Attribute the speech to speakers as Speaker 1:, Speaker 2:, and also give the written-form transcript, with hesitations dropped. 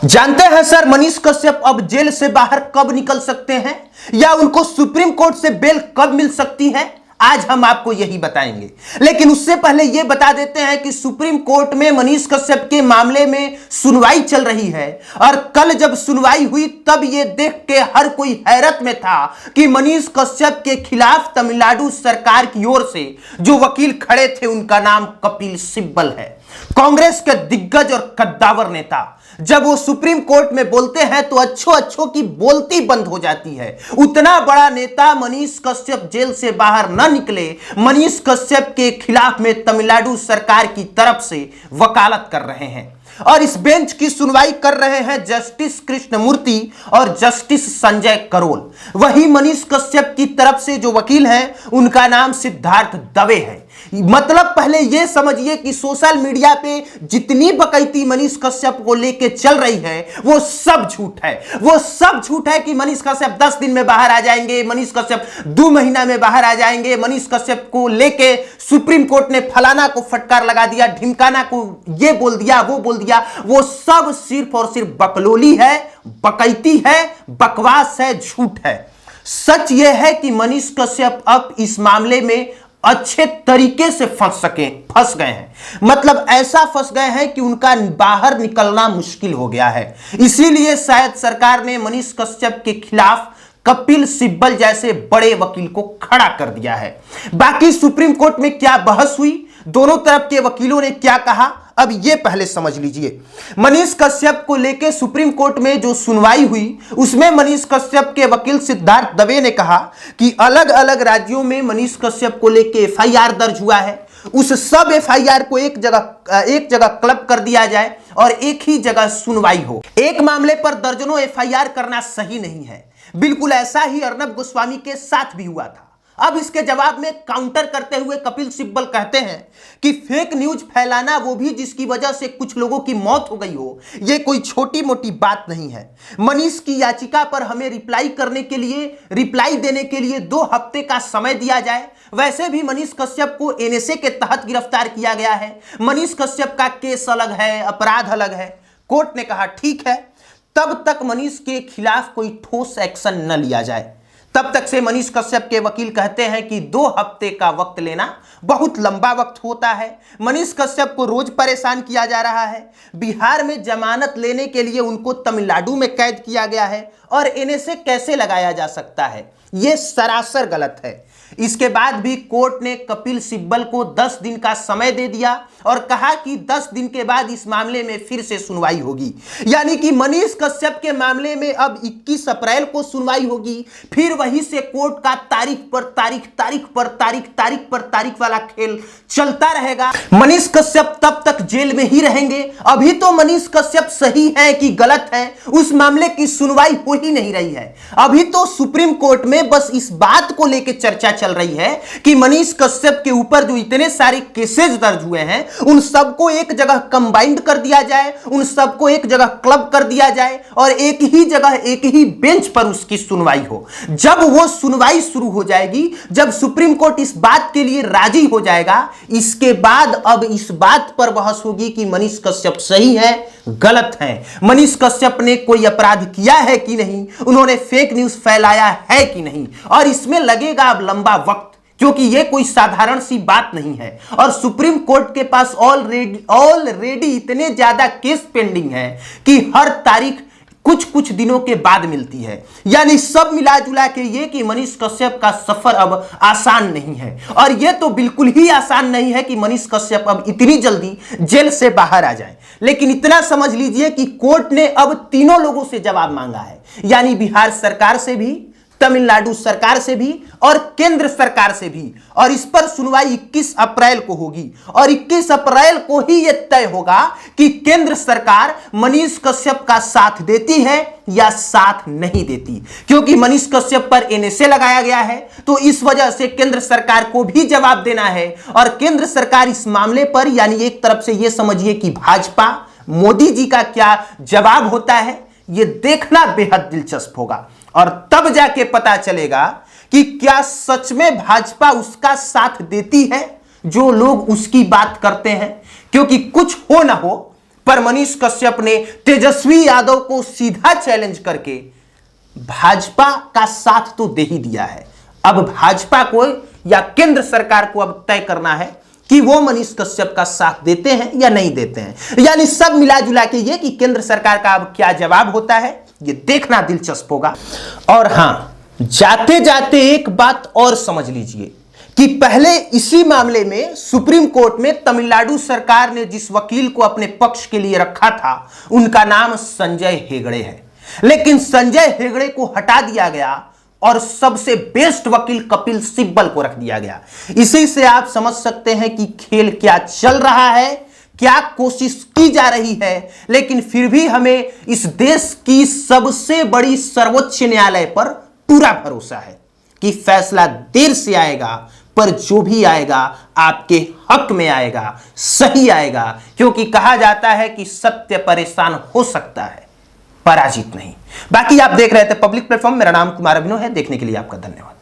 Speaker 1: जानते हैं सर, मनीष कश्यप अब जेल से बाहर कब निकल सकते हैं या उनको सुप्रीम कोर्ट से बेल कब मिल सकती है? आज हम आपको यही बताएंगे। लेकिन उससे पहले यह बता देते हैं कि सुप्रीम कोर्ट में मनीष कश्यप के मामले में सुनवाई चल रही है और कल जब सुनवाई हुई तब यह देख के हर कोई हैरत में था कि मनीष कश्यप के खिलाफ तमिलनाडु सरकार की ओर से जो वकील खड़े थे उनका नाम कपिल सिब्बल है, कांग्रेस के दिग्गज और कद्दावर नेता। जब वो सुप्रीम कोर्ट में बोलते हैं तो अच्छों की बोलती बंद हो जाती है। उतना बड़ा नेता मनीष कश्यप जेल से बाहर न निकले, मनीष कश्यप के खिलाफ में तमिलनाडु सरकार की तरफ से वकालत कर रहे हैं और इस बेंच की सुनवाई कर रहे हैं जस्टिस कृष्णमूर्ति और जस्टिस संजय करोल। वही मनीष कश्यप की तरफ से जो वकील हैं उनका नाम सिद्धार्थ दवे है। मतलब पहले यह समझिए कि सोशल मीडिया पे जितनी बकैती मनीष कश्यप को लेके चल रही है वो सब झूठ है। वो सब झूठ है कि मनीष कश्यप 10 दिन में बाहर आ जाएंगे, मनीष कश्यप 2 महीना में बाहर आ जाएंगे, मनीष कश्यप को लेके सुप्रीम कोर्ट ने फलाना को फटकार लगा दिया, ढिमकाना को ये बोल दिया, वो बोल दिया। वो सब सिर्फ और सिर्फ बकलोली है, बकैती है, बकवास है, झूठ है। सच यह है कि मनीष कश्यप अब इस मामले में अच्छे तरीके से फंस गए हैं। मतलब ऐसा फंस गए हैं कि उनका बाहर निकलना मुश्किल हो गया है। इसीलिए शायद सरकार ने मनीष कश्यप के खिलाफ कपिल सिब्बल जैसे बड़े वकील को खड़ा कर दिया है। बाकी सुप्रीम कोर्ट में क्या बहस हुई, दोनों तरफ के वकीलों ने क्या कहा, अब ये पहले समझ लीजिए। मनीष कश्यप को लेकर सुप्रीम कोर्ट में जो सुनवाई हुई उसमें मनीष कश्यप के वकील सिद्धार्थ दवे ने कहा कि अलग अलग राज्यों में मनीष कश्यप को लेकर एफआईआर दर्ज हुआ है, उस सब एफआईआर को एक जगह क्लब कर दिया जाए और एक ही जगह सुनवाई हो। एक मामले पर दर्जनों एफआईआर करना सही नहीं है। बिल्कुल ऐसा ही अर्नब गोस्वामी के साथ भी हुआ था। अब इसके जवाब में काउंटर करते हुए कपिल सिब्बल कहते हैं कि फेक न्यूज फैलाना, वो भी जिसकी वजह से कुछ लोगों की मौत हो गई हो, यह कोई छोटी मोटी बात नहीं है। मनीष की याचिका पर हमें रिप्लाई देने के लिए 2 हफ्ते का समय दिया जाए। वैसे भी मनीष कश्यप को एनएसए के तहत गिरफ्तार किया गया है। मनीष कश्यप का केस अलग है, अपराध अलग है। कोर्ट ने कहा ठीक है, तब तक मनीष के खिलाफ कोई ठोस एक्शन न लिया जाए। तब तक से मनीष कश्यप के वकील कहते हैं कि 2 हफ्ते का वक्त लेना बहुत लंबा वक्त होता है। मनीष कश्यप को रोज परेशान किया जा रहा है। बिहार में जमानत लेने के लिए उनको तमिलनाडु में कैद किया गया है और एनएसए कैसे लगाया जा सकता है, यह सरासर गलत है। इसके बाद भी कोर्ट ने कपिल सिब्बल को 10 दिन का समय दे दिया और कहा कि 10 दिन के बाद इस मामले में फिर से सुनवाई होगी। यानी कि मनीष कश्यप के मामले में अब 21 अप्रैल को सुनवाई होगी। फिर वहीं से कोर्ट का तारीख पर तारीख वाला खेल चलता रहेगा। मनीष कश्यप तब तक जेल में ही रहेंगे। अभी तो मनीष कश्यप सही है कि गलत है, उस मामले की सुनवाई हो ही नहीं रही है। अभी तो सुप्रीम कोर्ट में बस इस बात को लेकर चर्चा चल रही है कि मनीष कश्यप के ऊपर जो इतने सारे केसेस दर्ज हुए हैं उन सबको एक जगह कंबाइंड कर दिया जाए, उन सबको एक जगह क्लब कर दिया जाए और एक ही जगह एक ही बेंच पर उसकी सुनवाई हो। जब वो सुनवाई शुरू हो जाएगी, जब सुप्रीम कोर्ट इस बात के लिए राजी हो जाएगा, इसके बाद अब इस बात पर बहस होगी कि मनीष कश्यप सही है, गलत है, मनीष कश्यप ने कोई अपराध किया है कि नहीं, उन्होंने फेक न्यूज फैलाया है कि नहीं। और इसमें लगेगा अब लंबा वक्त, क्योंकि यह कोई साधारण सी बात नहीं है और सुप्रीम कोर्ट के पास ऑलरेडी इतने ज्यादा केस पेंडिंग है कि हर तारीख कुछ दिनों के बाद मिलती है। यानी सब मिला जुला के ये कि मनीष कश्यप का सफर अब आसान नहीं है और यह तो बिल्कुल ही आसान नहीं है कि मनीष कश्यप अब इतनी जल्दी जेल से बाहर आ जाए। लेकिन इतना समझ लीजिए कि कोर्ट ने अब तीनों लोगों से जवाब मांगा है, यानी बिहार सरकार से भी, तमिलनाडु सरकार से भी और केंद्र सरकार से भी। और इस पर सुनवाई 21 अप्रैल को होगी और 21 अप्रैल को ही यह तय होगा कि केंद्र सरकार मनीष कश्यप का साथ देती है या साथ नहीं देती। क्योंकि मनीष कश्यप पर एनएसए लगाया गया है तो इस वजह से केंद्र सरकार को भी जवाब देना है और केंद्र सरकार इस मामले पर, यानी एक तरफ से यह समझिए कि भाजपा, मोदी जी का क्या जवाब होता है, यह देखना बेहद दिलचस्प होगा। और तब जाके पता चलेगा कि क्या सच में भाजपा उसका साथ देती है जो लोग उसकी बात करते हैं। क्योंकि कुछ हो ना हो, पर मनीष कश्यप ने तेजस्वी यादव को सीधा चैलेंज करके भाजपा का साथ तो दे ही दिया है। अब भाजपा को या केंद्र सरकार को अब तय करना है कि वो मनीष कश्यप का साथ देते हैं या नहीं देते हैं। यानी सब मिला जुला के ये कि केंद्र सरकार का अब क्या जवाब होता है, ये देखना दिलचस्प होगा। और हां, जाते जाते एक बात और समझ लीजिए कि पहले इसी मामले में सुप्रीम कोर्ट में तमिलनाडु सरकार ने जिस वकील को अपने पक्ष के लिए रखा था उनका नाम संजय हेगड़े है, लेकिन संजय हेगड़े को हटा दिया गया और सबसे बेस्ट वकील कपिल सिब्बल को रख दिया गया। इसी से आप समझ सकते हैं कि खेल क्या चल रहा है, क्या कोशिश की जा रही है। लेकिन फिर भी हमें इस देश की सबसे बड़ी सर्वोच्च न्यायालय पर पूरा भरोसा है कि फैसला देर से आएगा, पर जो भी आएगा आपके हक में आएगा, सही आएगा। क्योंकि कहा जाता है कि सत्य परेशान हो सकता है, पराजित नहीं। बाकी आप देख रहे थे पब्लिक प्लेटफॉर्म। मेरा नाम कुमार अभिनव है। देखने के लिए आपका धन्यवाद।